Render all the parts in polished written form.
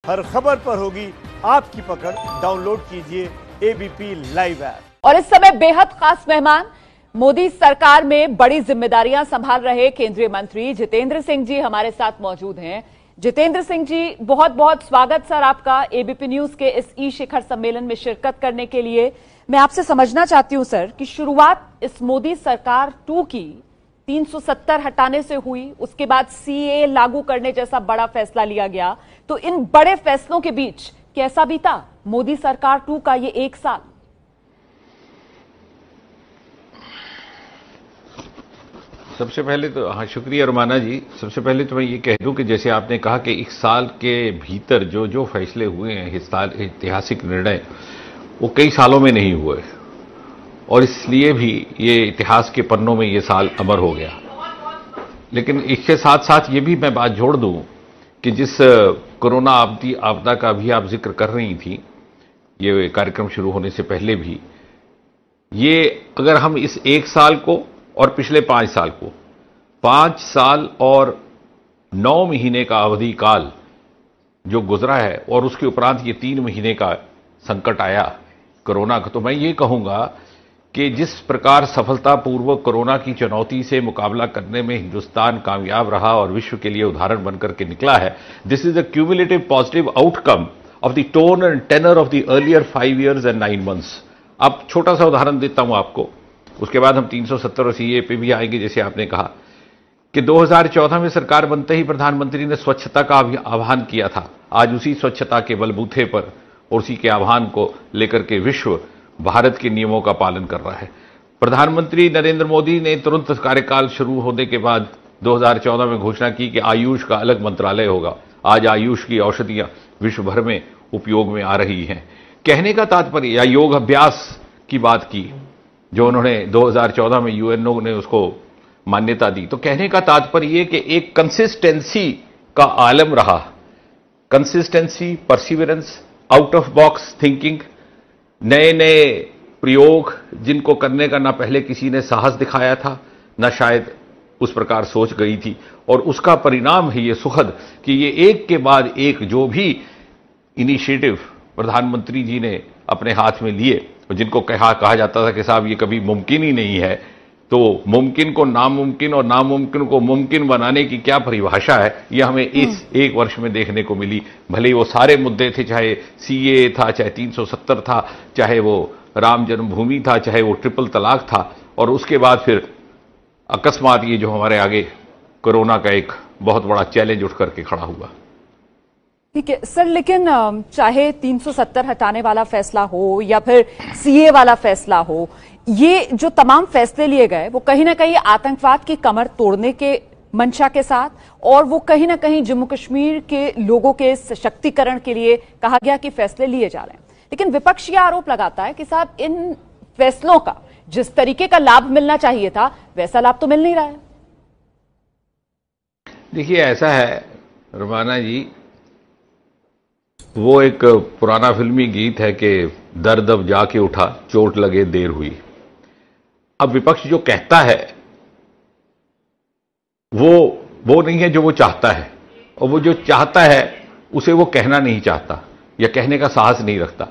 हर खबर पर होगी आपकी पकड़। डाउनलोड कीजिए एबीपी लाइव ऐप। और इस समय बेहद खास मेहमान मोदी सरकार में बड़ी जिम्मेदारियां संभाल रहे केंद्रीय मंत्री जितेंद्र सिंह जी हमारे साथ मौजूद हैं। जितेंद्र सिंह जी, बहुत बहुत स्वागत सर आपका एबीपी न्यूज के इस ई शिखर सम्मेलन में शिरकत करने के लिए। मैं आपसे समझना चाहती हूं सर कि शुरुआत इस मोदी सरकार 2 की 370 हटाने से हुई, उसके बाद सीए लागू करने जैसा बड़ा फैसला लिया गया। तो इन बड़े फैसलों के बीच कैसा बीता मोदी सरकार 2 का ये 1 साल? सबसे पहले तो हाँ, शुक्रिया रुमाना जी। सबसे पहले तो मैं ये कह दूं कि जैसे आपने कहा कि 1 साल के भीतर जो जो फैसले हुए हैं, ऐतिहासिक निर्णय, वो कई सालों में नहीं हुए और इसलिए भी ये इतिहास के पन्नों में ये साल अमर हो गया। लेकिन इसके साथ साथ ये भी मैं बात जोड़ दूं कि जिस कोरोना आपदा का भी आप जिक्र कर रही थी ये कार्यक्रम शुरू होने से पहले भी, ये अगर हम इस 1 साल को और पिछले 5 साल को, 5 साल और 9 महीने का अवधि काल जो गुजरा है और उसके उपरांत ये 3 महीने का संकट आया कोरोना का, तो मैं ये कहूंगा कि जिस प्रकार सफलतापूर्वक कोरोना की चुनौती से मुकाबला करने में हिंदुस्तान कामयाब रहा और विश्व के लिए उदाहरण बनकर के निकला है, this is the cumulative positive outcome of the tone and tenor of the earlier 5 years and 9 months। अब छोटा सा उदाहरण देता हूं आपको, उसके बाद हम 370 और सीए पे भी आएंगे। जैसे आपने कहा कि 2014 में सरकार बनते ही प्रधानमंत्री ने स्वच्छता का आह्वान किया था। आज उसी स्वच्छता के बलबूते पर और उसी के आह्वान को लेकर के विश्व भारत के नियमों का पालन कर रहा है। प्रधानमंत्री नरेंद्र मोदी ने तुरंत कार्यकाल शुरू होने के बाद 2014 में घोषणा की कि आयुष का अलग मंत्रालय होगा। आज आयुष की औषधियां विश्व भर में उपयोग में आ रही हैं। कहने का तात्पर्य, या योग अभ्यास की बात की जो उन्होंने 2014 में यूएनओ ने उसको मान्यता दी, तो कहने का तात्पर्य यह कि एक कंसिस्टेंसी का आलम रहा, consistency, perseverance, out of box thinking, नए नए प्रयोग जिनको करने का ना पहले किसी ने साहस दिखाया था, ना शायद उस प्रकार सोच गई थी, और उसका परिणाम है ये सुखद कि ये एक के बाद एक जो भी इनिशिएटिव प्रधानमंत्री जी ने अपने हाथ में लिए, जिनको कहा जाता था कि साहब ये कभी मुमकिन ही नहीं है, तो मुमकिन को नामुमकिन और नामुमकिन को मुमकिन बनाने की क्या परिभाषा है, ये हमें इस 1 वर्ष में देखने को मिली। भले ही वो सारे मुद्दे थे, चाहे सीए था, चाहे 370 था, चाहे वो राम जन्मभूमि था, चाहे वो ट्रिपल तलाक था, और उसके बाद फिर अकस्मात ये जो हमारे आगे कोरोना का एक बहुत बड़ा चैलेंज उठ करके खड़ा हुआ। ठीक है सर, लेकिन चाहे 370 हटाने वाला फैसला हो या फिर सीए वाला फैसला हो, ये जो तमाम फैसले लिए गए वो कहीं ना कहीं आतंकवाद की कमर तोड़ने के मंशा के साथ, और वो कहीं ना कहीं जम्मू कश्मीर के लोगों के सशक्तिकरण के लिए कहा गया कि फैसले लिए जा रहे हैं। लेकिन विपक्ष यह आरोप लगाता है कि साहब इन फैसलों का जिस तरीके का लाभ मिलना चाहिए था वैसा लाभ तो मिल नहीं रहा है। देखिए, ऐसा है रुमाना जी, वो एक पुराना फिल्मी गीत है कि दर्द अब जाके उठा, चोट लगे देर हुई। अब विपक्ष जो कहता है वो नहीं है जो वो चाहता है, और वो जो चाहता है उसे वो कहना नहीं चाहता या कहने का साहस नहीं रखता,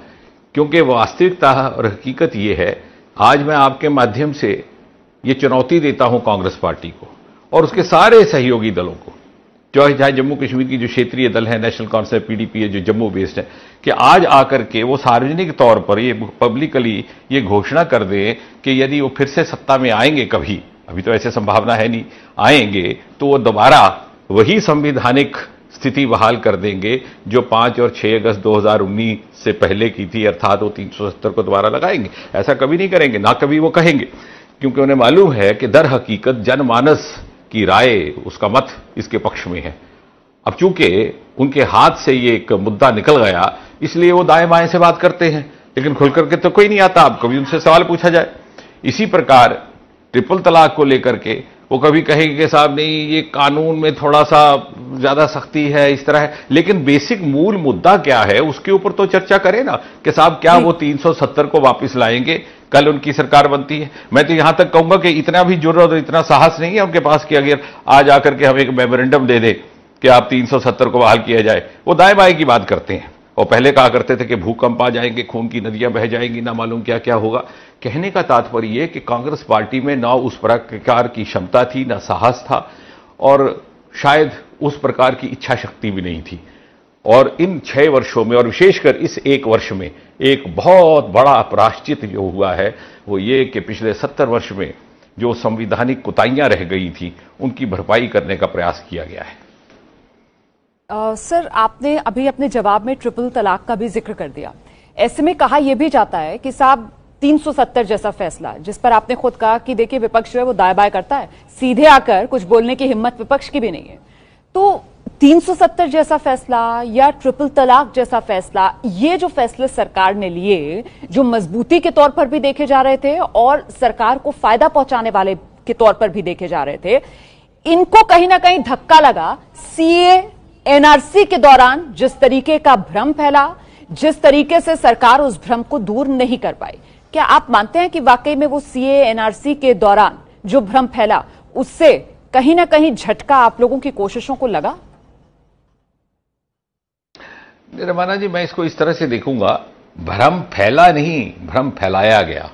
क्योंकि वास्तविकता और हकीकत ये है। आज मैं आपके माध्यम से ये चुनौती देता हूं कांग्रेस पार्टी को और उसके सारे सहयोगी दलों को, चाहे जम्मू कश्मीर की जो क्षेत्रीय दल है, नेशनल काउंसिल पीडीपी है जो जम्मू बेस्ड है, कि आज आकर के वो सार्वजनिक तौर पर ये पब्लिकली ये घोषणा कर दें कि यदि वो फिर से सत्ता में आएंगे कभी, अभी तो ऐसे संभावना है नहीं, आएंगे तो वो दोबारा वही संवैधानिक स्थिति बहाल कर देंगे जो 5 और 6 अगस्त 2019 से पहले की थी, अर्थात वो 370 को दोबारा लगाएंगे। ऐसा कभी नहीं करेंगे, ना कभी वो कहेंगे, क्योंकि उन्हें मालूम है कि दर हकीकत जनमानस की राय, उसका मत इसके पक्ष में है। अब चूंकि उनके हाथ से ये एक मुद्दा निकल गया, इसलिए वो दाएं बाएं से बात करते हैं, लेकिन खुल करके तो कोई नहीं आता। अब कभी उनसे सवाल पूछा जाए, इसी प्रकार ट्रिपल तलाक को लेकर के वो कभी कहेंगे कि साहब नहीं, ये कानून में थोड़ा सा ज्यादा सख्ती है, इस तरह है, लेकिन बेसिक मूल मुद्दा क्या है उसके ऊपर तो चर्चा करें ना, कि साहब क्या वो 370 को वापस लाएंगे, कल उनकी सरकार बनती है। मैं तो यहां तक कहूंगा कि इतना भी जुर्रत और इतना साहस नहीं है उनके पास कि अगर आज आकर के हम एक मेमोरेंडम दे दें कि आप 370 को बहाल किया जाए, वो दाएं बाएं की बात करते हैं। और पहले कहा करते थे कि भूकंप आ जाएंगे, खून की नदियां बह जाएंगी, ना मालूम क्या क्या होगा। कहने का तात्पर्य यह कि कांग्रेस पार्टी में ना उस प्रकार की क्षमता थी, ना साहस था, और शायद उस प्रकार की इच्छा शक्ति भी नहीं थी। और इन 6 वर्षों में, और विशेषकर इस 1 वर्ष में, एक बहुत बड़ा प्रायश्चित जो हुआ है वो ये कि पिछले 70 वर्ष में जो संवैधानिक कुताहियां रह गई थी उनकी भरपाई करने का प्रयास किया गया है। सर, आपने अभी अपने जवाब में ट्रिपल तलाक का भी जिक्र कर दिया। ऐसे में कहा यह भी जाता है कि साहब 370 जैसा फैसला, जिस पर आपने खुद कहा कि देखिए विपक्ष जो है वो दाएं बाएं करता है, सीधे आकर कुछ बोलने की हिम्मत विपक्ष की भी नहीं है, तो 370 जैसा फैसला या ट्रिपल तलाक जैसा फैसला, ये जो फैसले सरकार ने लिए, जो मजबूती के तौर पर भी देखे जा रहे थे और सरकार को फायदा पहुंचाने वाले के तौर पर भी देखे जा रहे थे, इनको कहीं ना कहीं धक्का लगा सीए एनआरसी के दौरान। जिस तरीके का भ्रम फैला, जिस तरीके से सरकार उस भ्रम को दूर नहीं कर पाई, क्या आप मानते हैं कि वाकई में वो सीए एनआरसी के दौरान जो भ्रम फैला उससे कहीं ना कहीं झटका आप लोगों की कोशिशों को लगा? रमाना जी, मैं इसको इस तरह से देखूंगा, भ्रम फैला नहीं, भ्रम फैलाया गया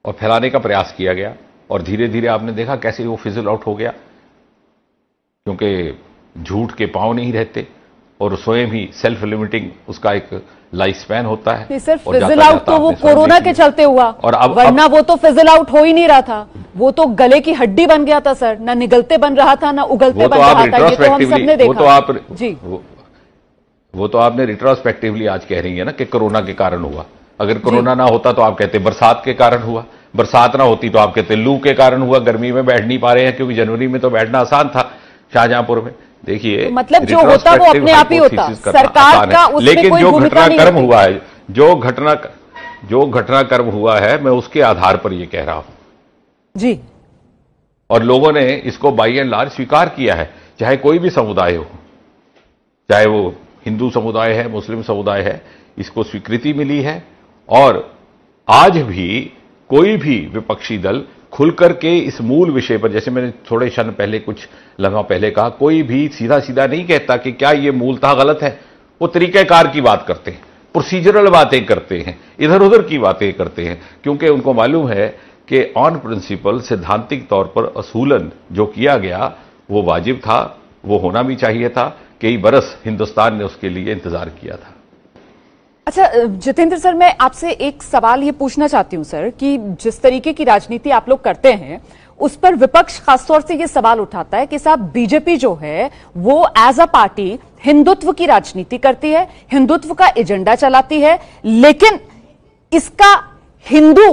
और फैलाने का प्रयास किया गया, और धीरे धीरे आपने देखा कैसे वो फिजल आउट हो गया, क्योंकि झूठ के पांव नहीं रहते और स्वयं ही सेल्फ लिमिटिंग उसका एक लाइफ स्पैन होता है। सिर्फ फिजल आउट तो वो कोरोना के चलते हुआ, और वरना वो तो फिजल आउट हो ही नहीं रहा था, वो तो गले की हड्डी बन गया था सर, ना निगलते बन रहा था ना उगलते बन रहा था, ये तो हम सबने देखा। वो तो आपने रिट्रोस्पेक्टिवली आज कह रही है ना कि कोरोना के कारण हुआ। अगर कोरोना ना होता तो आप कहते बरसात के कारण हुआ, बरसात ना होती तो आप कहते लू के कारण हुआ, गर्मी में बैठ नहीं पा रहे हैं, क्योंकि जनवरी में तो बैठना आसान था शाहजहांपु में। देखिए, तो मतलब जो होता वो अपने आप ही होता, सरकार का उसमें लेकिन कोई जो घटनाक्रम हुआ है, जो घटनाक्रम हुआ है, मैं उसके आधार पर यह कह रहा हूं जी, और लोगों ने इसको बाई एंड लार्ज स्वीकार किया है, चाहे कोई भी समुदाय हो, चाहे वो हिंदू समुदाय है, मुस्लिम समुदाय है, इसको स्वीकृति मिली है। और आज भी कोई भी विपक्षी दल खुलकर के इस मूल विषय पर, जैसे मैंने थोड़े क्षण पहले, कुछ लम्हा पहले कहा, कोई भी सीधा सीधा नहीं कहता कि क्या यह मूलतः गलत है। वो तरीकेकार की बात करते हैं, प्रोसीजरल बातें करते हैं, इधर उधर की बातें करते हैं, क्योंकि उनको मालूम है कि ऑन प्रिंसिपल, सैद्धांतिक तौर पर असूलन जो किया गया वो वाजिब था, वो होना भी चाहिए था। कई बरस हिंदुस्तान ने उसके लिए इंतजार किया था। अच्छा जितेंद्र सर, मैं आपसे एक सवाल ये पूछना चाहती हूं सर, कि जिस तरीके की राजनीति आप लोग करते हैं उस पर विपक्ष खासतौर से ये सवाल उठाता है कि साहब बीजेपी जो है वो एज अ पार्टी हिंदुत्व की राजनीति करती है, हिंदुत्व का एजेंडा चलाती है, लेकिन इसका हिंदू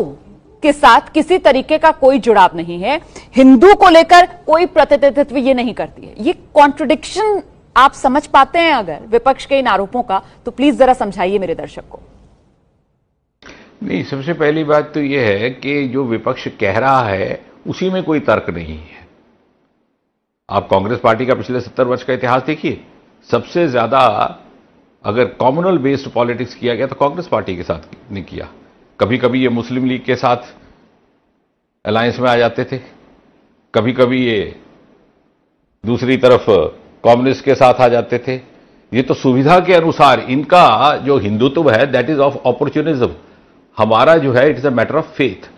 के साथ किसी तरीके का कोई जुड़ाव नहीं है, हिंदू को लेकर कोई प्रतिनिधित्व ये नहीं करती है। ये कॉन्ट्रडिक्शन आप समझ पाते हैं अगर विपक्ष के इन आरोपों का, तो प्लीज जरा समझाइए मेरे दर्शक को। नहीं, सबसे पहली बात तो यह है कि जो विपक्ष कह रहा है उसी में कोई तर्क नहीं है। आप कांग्रेस पार्टी का पिछले 70 वर्ष का इतिहास देखिए, सबसे ज्यादा अगर कॉम्युनल बेस्ड पॉलिटिक्स किया गया तो कांग्रेस पार्टी के साथ ने किया। कभी कभी ये मुस्लिम लीग के साथ अलायंस में आ जाते थे, कभी कभी ये दूसरी तरफ कम्युनिस्ट के साथ आ जाते थे। ये तो सुविधा के अनुसार, इनका जो हिंदुत्व है दैट इज ऑफ अपॉर्चुनिज्म, हमारा जो है it is a matter of faith.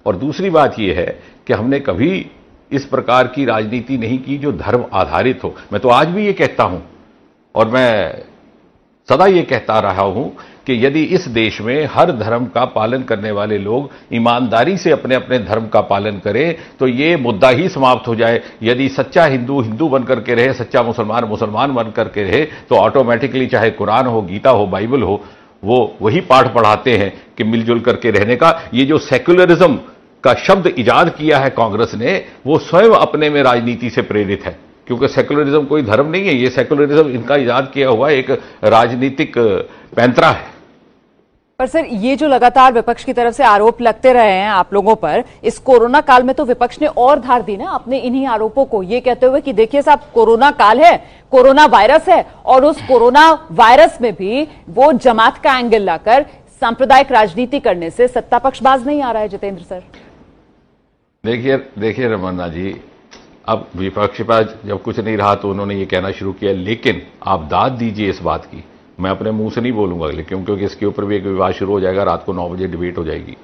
और दूसरी बात यह है कि हमने कभी इस प्रकार की राजनीति नहीं की जो धर्म आधारित हो। मैं तो आज भी ये कहता हूं और मैं सदा ये कहता रहा हूं कि यदि इस देश में हर धर्म का पालन करने वाले लोग ईमानदारी से अपने अपने धर्म का पालन करें तो ये मुद्दा ही समाप्त हो जाए। यदि सच्चा हिंदू हिंदू बन करके रहे, सच्चा मुसलमान मुसलमान बन करके रहे, तो ऑटोमेटिकली चाहे कुरान हो, गीता हो, बाइबल हो, वो वही पाठ पढ़ाते हैं कि मिलजुल करके रहने का। ये जो सेक्युलरिज्म का शब्द इजाद किया है कांग्रेस ने, वो स्वयं अपने में राजनीति से प्रेरित है, क्योंकि सेक्युलरिज्म कोई धर्म नहीं है, ये सेक्युलरिज्म इनका इजाद किया हुआ एक राजनीतिक पैंतरा है। पर सर, ये जो लगातार विपक्ष की तरफ से आरोप लगते रहे हैं आप लोगों पर, इस कोरोना काल में तो विपक्ष ने और धार दी ना अपने इन्हीं आरोपों को, ये कहते हुए कि देखिए साहब कोरोना काल है, कोरोना वायरस है, और उस कोरोना वायरस में भी वो जमात का एंगल लाकर सांप्रदायिक राजनीति करने से सत्ता पक्ष बाज नहीं आ रहा है। जितेंद्र सर, देखिए रमन्ना जी, अब विपक्ष के पास जब कुछ नहीं रहा तो उन्होंने ये कहना शुरू किया, लेकिन आप दाद दीजिए इस बात की, मैं अपने मुंह से नहीं बोलूंगा, लेकिन क्योंकि इसके ऊपर भी एक विवाद शुरू हो जाएगा, रात को 9 बजे डिबेट हो जाएगी।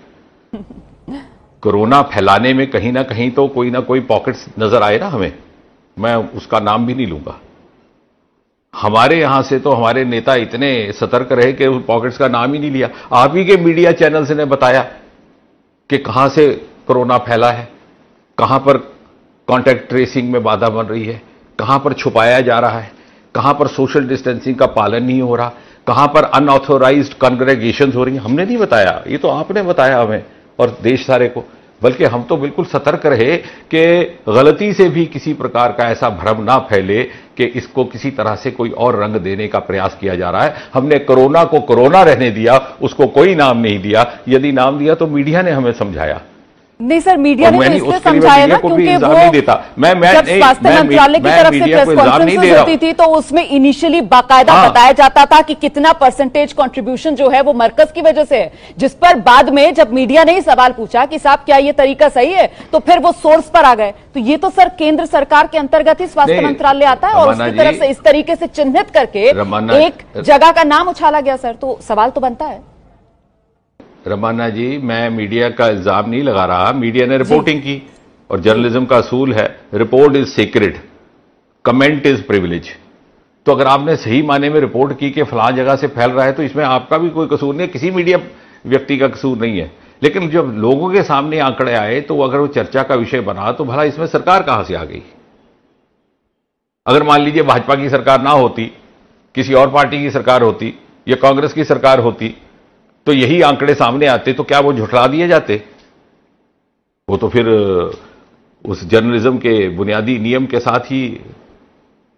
कोरोना फैलाने में कहीं ना कहीं तो कोई ना कोई पॉकेट्स नजर आए ना हमें, मैं उसका नाम भी नहीं लूंगा। हमारे यहां से तो हमारे नेता इतने सतर्क रहे कि उस पॉकेट्स का नाम ही नहीं लिया। आप ही के मीडिया चैनल्स ने बताया कि कहां से कोरोना फैला है, कहां पर कॉन्टैक्ट ट्रेसिंग में बाधा बन रही है, कहां पर छुपाया जा रहा है, कहां पर सोशल डिस्टेंसिंग का पालन नहीं हो रहा, कहां पर अनऑथोराइज्ड कांग्रेगेशन हो रही हैं। हमने नहीं बताया, ये तो आपने बताया हमें और देश सारे को। बल्कि हम तो बिल्कुल सतर्क रहे कि गलती से भी किसी प्रकार का ऐसा भ्रम ना फैले कि इसको किसी तरह से कोई और रंग देने का प्रयास किया जा रहा है। हमने कोरोना को कोरोना रहने दिया, उसको कोई नाम नहीं दिया। यदि नाम दिया तो मीडिया ने हमें समझाया। नहीं सर, मीडिया ने तो इसलिए उसके लिए समझाया ना को भी क्योंकि इल्जाम वो नहीं देता। जब स्वास्थ्य मंत्रालय की तरफ से प्रेस कॉन्फ्रेंस होती थी तो उसमें इनिशियली बाकायदा बताया जाता था कि कितना परसेंटेज कंट्रीब्यूशन जो है वो मरकज की वजह से है, जिस पर बाद में जब मीडिया ने ही सवाल पूछा कि साहब क्या ये तरीका सही है, तो फिर वो सोर्स पर आ गए। तो ये तो सर केंद्र सरकार के अंतर्गत ही स्वास्थ्य मंत्रालय आता है और उसकी तरफ से इस तरीके से चिन्हित करके एक जगह का नाम उछाला गया सर, तो सवाल तो बनता है। रमाना जी, मैं मीडिया का इल्जाम नहीं लगा रहा, मीडिया ने रिपोर्टिंग की और जर्नलिज्म का असूल है report is secret, comment is privilege. तो अगर आपने सही माने में रिपोर्ट की कि फलां जगह से फैल रहा है तो इसमें आपका भी कोई कसूर नहीं है, किसी मीडिया व्यक्ति का कसूर नहीं है। लेकिन जब लोगों के सामने आंकड़े आए तो अगर वो चर्चा का विषय बना तो भला इसमें सरकार कहां से आ गई? अगर मान लीजिए भाजपा की सरकार ना होती, किसी और पार्टी की सरकार होती या कांग्रेस की सरकार होती तो यही आंकड़े सामने आते तो क्या वो झुठला दिए जाते? वो तो फिर उस जर्नलिज्म के बुनियादी नियम के साथ ही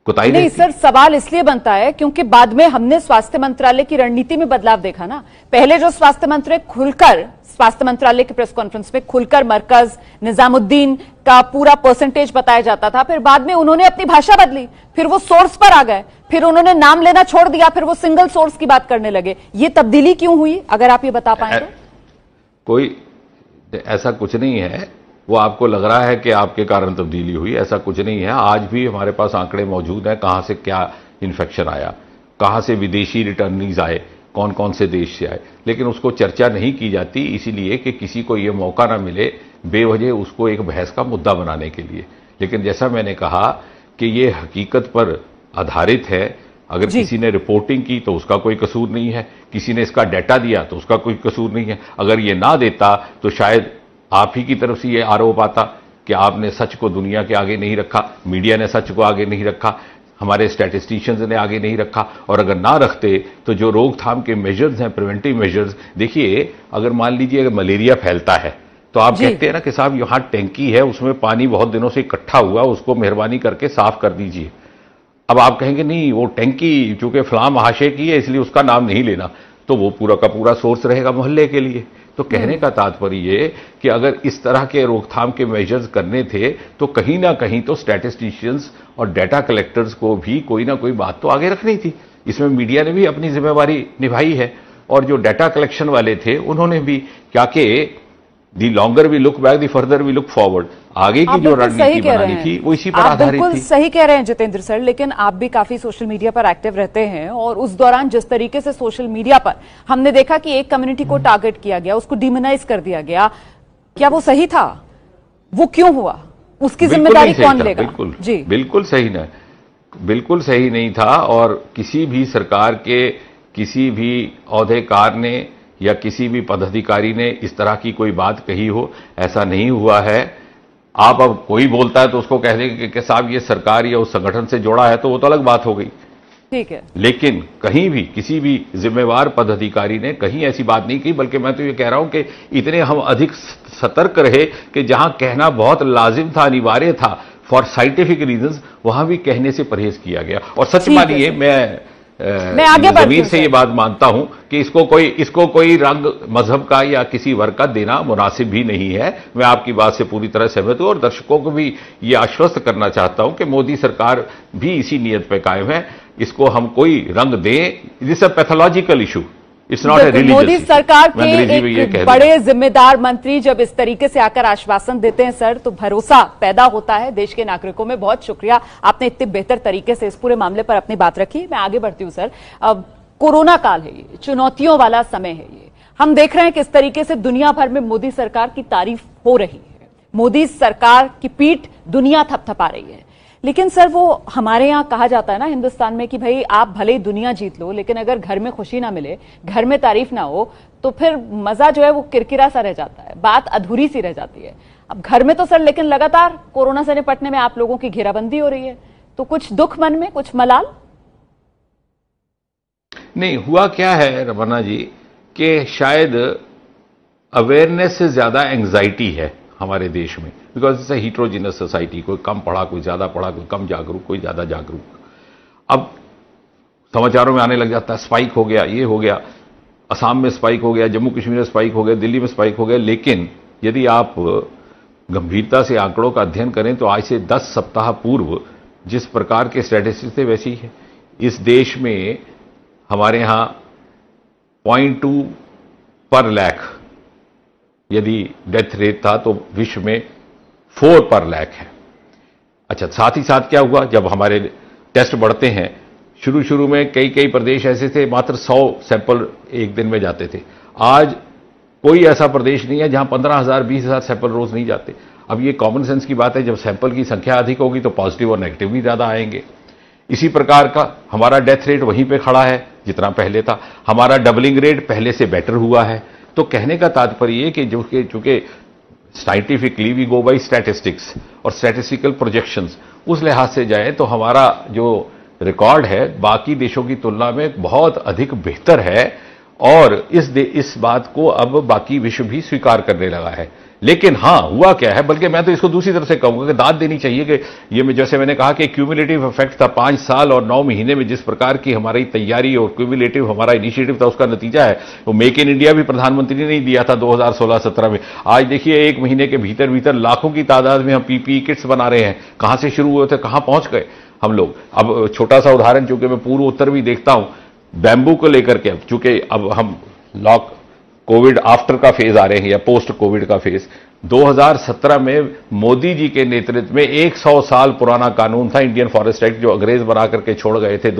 कुताई नहीं सर, सवाल इसलिए बनता है क्योंकि बाद में हमने स्वास्थ्य मंत्रालय की रणनीति में बदलाव देखा ना। पहले जो स्वास्थ्य मंत्री खुलकर स्वास्थ्य मंत्रालय की प्रेस कॉन्फ्रेंस में खुलकर मरकज, निजामुद्दीन का पूरा परसेंटेज बताया जाता था, फिर बाद में उन्होंने अपनी भाषा बदली, फिर वो सोर्स पर आ गए, फिर उन्होंने नाम लेना छोड़ दिया, फिर वो सिंगल सोर्स की बात करने लगे। ये तब्दीली क्यों हुई, अगर आप ये बता पाएं तो? कोई ऐसा कुछ नहीं है, वो आपको लग रहा है कि आपके कारण तब्दीली हुई, ऐसा कुछ नहीं है। आज भी हमारे पास आंकड़े मौजूद हैं, कहां से क्या इन्फेक्शन आया, कहां से विदेशी रिटर्नीज आए, कौन कौन से देश से आए, लेकिन उसको चर्चा नहीं की जाती इसीलिए कि किसी को यह मौका ना मिले बेवजह उसको एक बहस का मुद्दा बनाने के लिए। लेकिन जैसा मैंने कहा कि ये हकीकत पर आधारित है। अगर किसी ने रिपोर्टिंग की तो उसका कोई कसूर नहीं है, किसी ने इसका डाटा दिया तो उसका कोई कसूर नहीं है। अगर ये ना देता तो शायद आप ही की तरफ से ये आरोप आता कि आपने सच को दुनिया के आगे नहीं रखा, मीडिया ने सच को आगे नहीं रखा, हमारे स्टैटिस्टिशियंस ने आगे नहीं रखा। और अगर ना रखते तो जो रोकथाम के मेजर्स हैं, प्रिवेंटिव मेजर्स, देखिए अगर मान लीजिए अगर मलेरिया फैलता है तो आप कहते हैं ना कि साहब यहां टैंकी है, उसमें पानी बहुत दिनों से इकट्ठा हुआ, उसको मेहरबानी करके साफ कर दीजिए। अब आप कहेंगे नहीं वो टैंकी चूंकि फलां महाशय की है इसलिए उसका नाम नहीं लेना, तो वो पूरा का पूरा सोर्स रहेगा मोहल्ले के लिए। तो कहने का तात्पर्य ये कि अगर इस तरह के रोकथाम के मेजर्स करने थे तो कहीं ना कहीं तो स्टैटिस्टिशियंस और डाटा कलेक्टर्स को भी कोई ना कोई बात तो आगे रखनी थी। इसमें मीडिया ने भी अपनी जिम्मेवारी निभाई है और जो डाटा कलेक्शन वाले थे उन्होंने भी, क्या कि the longer we look back the further we look forward, आगे की जो रणनीति बनानी थी वो इसी पर आधारित थी। सही कह रहे हैं जितेंद्र सर, लेकिन आप भी काफी सोशल मीडिया पर एक्टिव रहते हैं और उस दौरान जिस तरीके से सोशल मीडिया पर हमने देखा कि एक कम्युनिटी को टारगेट किया गया, उसको डिमोनाइज कर दिया गया, क्या वो सही था? वो क्यों हुआ? उसकी जिम्मेदारी कौन लेगा? बिल्कुल जी, बिल्कुल सही नहीं, बिल्कुल सही नहीं था। और किसी भी सरकार के किसी भी ओहदेकार ने या किसी भी पदाधिकारी ने इस तरह की कोई बात कही हो, ऐसा नहीं हुआ है। आप अब कोई बोलता है तो उसको कह देंगे कि साहब ये सरकार या उस संगठन से जोड़ा है, तो वो तो अलग बात हो गई, ठीक है। लेकिन कहीं भी किसी भी जिम्मेवार पदाधिकारी ने कहीं ऐसी बात नहीं की। बल्कि मैं तो ये कह रहा हूं कि इतने हम अधिक सतर्क रहे कि जहां कहना बहुत लाजिम था, अनिवार्य था फॉर साइंटिफिक रीजंस, वहां भी कहने से परहेज किया गया। और सच मानिए मैं आगे जमीन से ये बात मानता हूं कि इसको कोई रंग मजहब का या किसी वर्ग का देना मुनासिब भी नहीं है। मैं आपकी बात से पूरी तरह सहमत हूं और दर्शकों को भी ये आश्वस्त करना चाहता हूं कि मोदी सरकार भी इसी नीयत पे कायम है। इसको हम कोई रंग दें, this a pathological issue, it's not a religious. Modi सरकार के एक बड़े जिम्मेदार मंत्री जब इस तरीके से आकर आश्वासन देते हैं सर, तो भरोसा पैदा होता है देश के नागरिकों में। बहुत शुक्रिया, आपने इतने बेहतर तरीके से इस पूरे मामले पर अपनी बात रखी। मैं आगे बढ़ती हूं सर। अब कोरोना काल है, ये चुनौतियों वाला समय है। ये हम देख रहे हैं किस तरीके से दुनिया भर में मोदी सरकार की तारीफ हो रही है, मोदी सरकार की पीठ दुनिया थपथपा रही है। लेकिन सर, वो हमारे यहां कहा जाता है ना हिंदुस्तान में कि भाई आप भले ही दुनिया जीत लो, लेकिन अगर घर में खुशी ना मिले, घर में तारीफ ना हो, तो फिर मजा जो है वो किरकिरा सा रह जाता है, बात अधूरी सी रह जाती है। अब घर में तो सर, लेकिन लगातार कोरोना से निपटने में आप लोगों की घेराबंदी हो रही है, तो कुछ दुख मन में, कुछ मलाल नहीं हुआ? क्या है रमन्ना जी कि शायद अवेयरनेस से ज्यादा एंग्जाइटी है हमारे देश में, बिकॉज इट्स ए हीट्रोजिनस सोसाइटी। कोई कम पढ़ा, कोई ज्यादा पढ़ा, कोई कम जागरूक, कोई ज्यादा जागरूक। अब समाचारों में आने लग जाता है स्पाइक हो गया, ये हो गया, असम में स्पाइक हो गया, जम्मू कश्मीर में स्पाइक हो गया, दिल्ली में स्पाइक हो गया। लेकिन यदि आप गंभीरता से आंकड़ों का अध्ययन करें तो आज से 10 सप्ताह पूर्व जिस प्रकार के स्टैटिस्टिक्स थे वैसी है। इस देश में हमारे यहां 0.2 पर लाख यदि डेथ रेट था, तो विश्व में 4 पर लाख है। अच्छा, साथ ही साथ क्या हुआ, जब हमारे टेस्ट बढ़ते हैं, शुरू में कई प्रदेश ऐसे थे मात्र 100 सैंपल एक दिन में जाते थे। आज कोई ऐसा प्रदेश नहीं है जहां 15,000 20,000 सैंपल रोज नहीं जाते। अब ये कॉमन सेंस की बात है, जब सैंपल की संख्या अधिक होगी तो पॉजिटिव और नेगेटिव भी ज्यादा आएंगे। इसी प्रकार का हमारा डेथ रेट वहीं पे खड़ा है जितना पहले था। हमारा डबलिंग रेट पहले से बेटर हुआ है। तो कहने का तात्पर्य ये कि चूंकि scientifically we go by statistics और स्टैटिस्टिकल प्रोजेक्शंस, उस लिहाज से जाए तो हमारा जो रिकॉर्ड है बाकी देशों की तुलना में बहुत अधिक बेहतर है, और इस बात को अब बाकी विश्व भी स्वीकार करने लगा है। लेकिन हां, हुआ क्या है, बल्कि मैं तो इसको दूसरी तरफ से कहूंगा कि दाद देनी चाहिए कि ये जैसे मैंने कहा कि क्यूमुलेटिव इफेक्ट था 5 साल और 9 महीने में, जिस प्रकार की हमारी तैयारी और क्यूमुलेटिव हमारा इनिशिएटिव था, उसका नतीजा है। वो मेक इन इंडिया भी प्रधानमंत्री ने नहीं दिया था 2016-17 में। आज देखिए 1 महीने के भीतर भीतर लाखों की तादाद में हम पीपीई किट्स बना रहे हैं। कहां से शुरू हुए थे, कहां पहुंच गए हम लोग। अब छोटा सा उदाहरण, चूंकि मैं पूर्व उत्तर भी देखता हूं, बैम्बू को लेकर के, चूंकि अब हम कोविड आफ्टर का फेज आ रहे हैं या पोस्ट कोविड का फेज, 2017 में मोदी जी के नेतृत्व में 100 साल पुराना कानून था इंडियन फॉरेस्ट एक्ट, जो अंग्रेज बना करके छोड़ गए थे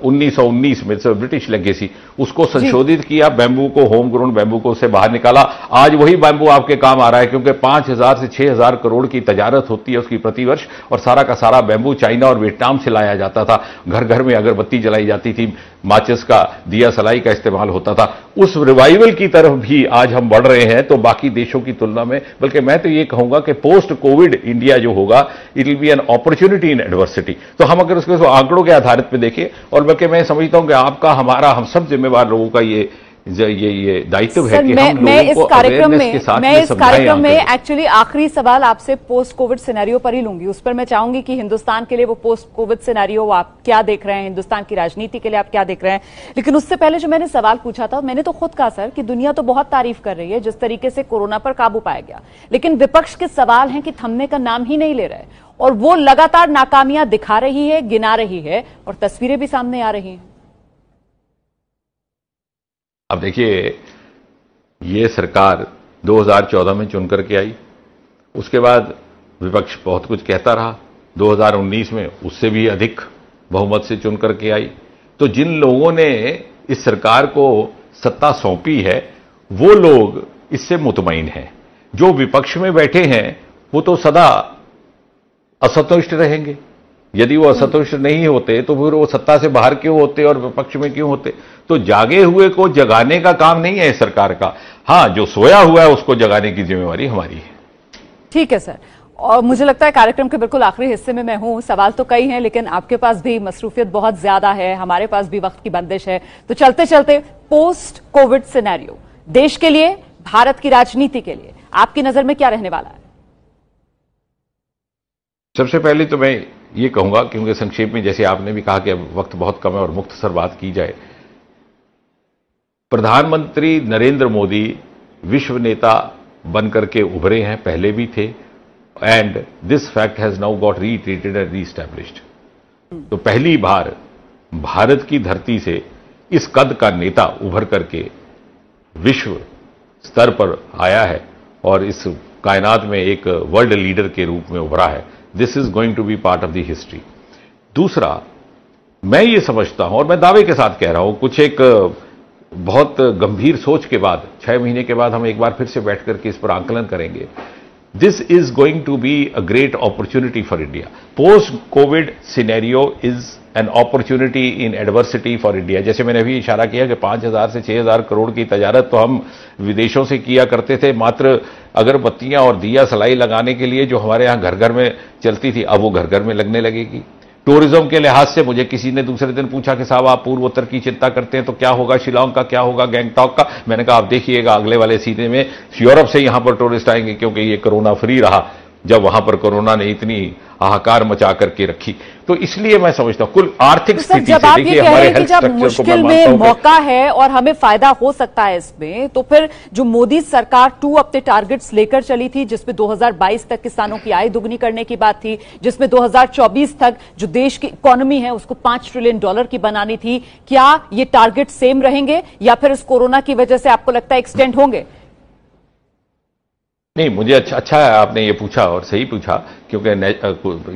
1919 में, ब्रिटिश लेगेसी। उसको संशोधित किया, बैम्बू को, होम ग्रोन बैम्बू को उससे बाहर निकाला। आज वही बैम्बू आपके काम आ रहा है, क्योंकि 5,000 से 6,000 करोड़ की तजारत होती है उसकी प्रतिवर्ष, और सारा का सारा बैम्बू चाइना और वियतनाम से लाया जाता था। घर घर में अगरबत्ती जलाई जाती थी, माचिस का, दिया सलाई का इस्तेमाल होता था। उस रिवाइवल की तरफ भी आज हम बढ़ रहे हैं, तो बाकी देशों की तुलना में। बल्कि मैं तो ये कहूंगा कि पोस्ट कोविड इंडिया जो होगा, it will be N opportunity in adversity. तो हम अगर उसको आंकड़ों के आधारित पे देखें, और बल्कि मैं समझता हूं कि आपका, हमारा, हम सब जिम्मेवार लोगों का ये दायित्व है कि हम लोगों को अवेयरनेस के साथ मैं इस कार्यक्रम में एक्चुअली आखिरी सवाल आपसे पोस्ट कोविड सिनेरियो पर ही लूंगी। उस पर मैं चाहूंगी कि हिंदुस्तान के लिए वो पोस्ट कोविड सिनेरियो आप क्या देख रहे हैं, हिंदुस्तान की राजनीति के लिए आप क्या देख रहे हैं। लेकिन उससे पहले जो मैंने सवाल पूछा था, मैंने तो खुद कहा सर कि दुनिया तो बहुत तारीफ कर रही है जिस तरीके से कोरोना पर काबू पाया गया, लेकिन विपक्ष के सवाल हैं कि थमने का नाम ही नहीं ले रहे, और वो लगातार नाकामियां दिखा रही है, गिना रही है, और तस्वीरें भी सामने आ रही हैं। अब देखिए, ये सरकार 2014 में चुन करके आई, उसके बाद विपक्ष बहुत कुछ कहता रहा। 2019 में उससे भी अधिक बहुमत से चुन करके आई। तो जिन लोगों ने इस सरकार को सत्ता सौंपी है, वो लोग इससे मुतमईन हैं। जो विपक्ष में बैठे हैं वो तो सदा असंतुष्ट रहेंगे। यदि वो असंतुष्ट नहीं होते तो फिर वो सत्ता से बाहर क्यों होते और विपक्ष में क्यों होते। तो जागे हुए को जगाने का काम नहीं है सरकार का। हां, जो सोया हुआ है उसको जगाने की जिम्मेवारी हमारी है। ठीक है सर, और मुझे लगता है कार्यक्रम के बिल्कुल आखिरी हिस्से में मैं हूं। सवाल तो कई हैं, लेकिन आपके पास भी मसरूफियत बहुत ज्यादा है, हमारे पास भी वक्त की बंदिश है। तो चलते चलते पोस्ट कोविड सिनेरियो देश के लिए, भारत की राजनीति के लिए आपकी नजर में क्या रहने वाला है? सबसे पहले तो मैं ये कहूंगा, क्योंकि संक्षेप में जैसे आपने भी कहा कि अब वक्त बहुत कम है और मुख्तसर बात की जाए। प्रधानमंत्री नरेंद्र मोदी विश्व नेता बनकर के उभरे हैं, पहले भी थे, and this fact has now got retreated and reestablished. तो पहली बार भारत की धरती से इस कद का नेता उभर करके विश्व स्तर पर आया है और इस कायनात में एक वर्ल्ड लीडर के रूप में उभरा है। This is going to be part of the history. दूसरा, मैं ये समझता हूं और मैं दावे के साथ कह रहा हूं, कुछ एक बहुत गंभीर सोच के बाद 6 महीने के बाद हम एक बार फिर से बैठ करके इस पर आकलन करेंगे। This is going to be a great opportunity for India. Post covid scenario is an opportunity in adversity for India. जैसे मैंने अभी इशारा किया कि 5,000 से 6,000 करोड़ की तजारत तो हम विदेशों से किया करते थे, मात्र अगरबत्तियां और दिया सलाई लगाने के लिए, जो हमारे यहां घर घर में चलती थी, अब वो घर घर में लगने लगेगी। टूरिज्म के लिहाज से मुझे किसी ने दूसरे दिन पूछा कि साहब आप पूर्वोत्तर की चिंता करते हैं तो क्या होगा शिलांग का, क्या होगा गैंगटॉक का। मैंने कहा आप देखिएगा अगले वाले सीजन में यूरोप से यहां पर टूरिस्ट आएंगे, क्योंकि ये कोरोना फ्री रहा जब वहां पर कोरोना ने इतनी हाहाकार मचा करके रखी। तो इसलिए मैं समझता हूं कुल आर्थिक स्थिति से देखिए हमारे हेल्थ स्ट्रक्चर को मुश्किल में मौका है और हमें फायदा हो सकता है इसमें, तो फिर जो मोदी सरकार 2 अपने टारगेट्स लेकर चली थी, जिसमें 2022 तक किसानों की आय दुगनी करने की बात थी, जिसमें 2024 तक जो देश की इकोनॉमी है उसको $5 ट्रिलियन की बनानी थी, क्या ये टारगेट सेम रहेंगे या फिर इस कोरोना की वजह से आपको लगता है एक्सटेंड होंगे? नहीं, मुझे अच्छा है आपने ये पूछा और सही पूछा, क्योंकि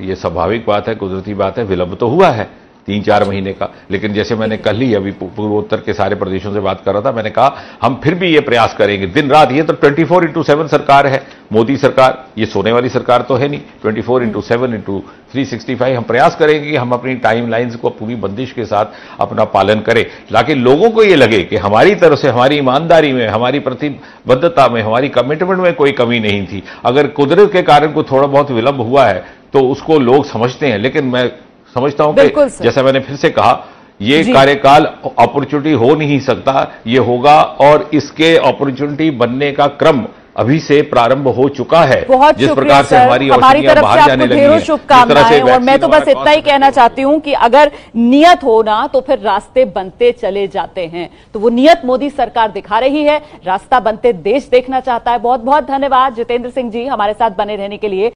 ये स्वाभाविक बात है, कुदरती बात है, विलंब तो हुआ है 3-4 महीने का। लेकिन जैसे मैंने कल ही अभी पूर्वोत्तर के सारे प्रदेशों से बात कर रहा था, मैंने कहा हम फिर भी ये प्रयास करेंगे दिन रात। ये तो 24x7 सरकार है मोदी सरकार, ये सोने वाली सरकार तो है नहीं। 24x7x365 हम प्रयास करेंगे कि हम अपनी टाइम लाइन्स को पूरी बंदिश के साथ अपना पालन करें, ताकि लोगों को ये लगे कि हमारी तरफ से, हमारी ईमानदारी में, हमारी प्रतिबद्धता में, हमारी कमिटमेंट में कोई कमी नहीं थी। अगर कुदरत के कारण को थोड़ा बहुत विलंब हुआ है तो उसको लोग समझते हैं, लेकिन मैं समझता हूं कि जैसा मैंने फिर से कहा, ये कार्यकाल अपॉर्चुनिटी हो नहीं सकता, ये होगा और इसके अपॉर्चुनिटी बनने का क्रम अभी से प्रारंभ हो चुका है। जिस प्रकार से हमारी तरफ से आपको ढेरों शुभकामनाएं। और मैं तो बस इतना ही कहना चाहती हूं कि अगर नियत हो ना तो फिर रास्ते बनते चले जाते हैं, तो वो नियत मोदी सरकार दिखा रही है। रास्ता बनते देश देखना चाहता है। बहुत बहुत धन्यवाद जितेंद्र सिंह जी हमारे साथ बने रहने के लिए।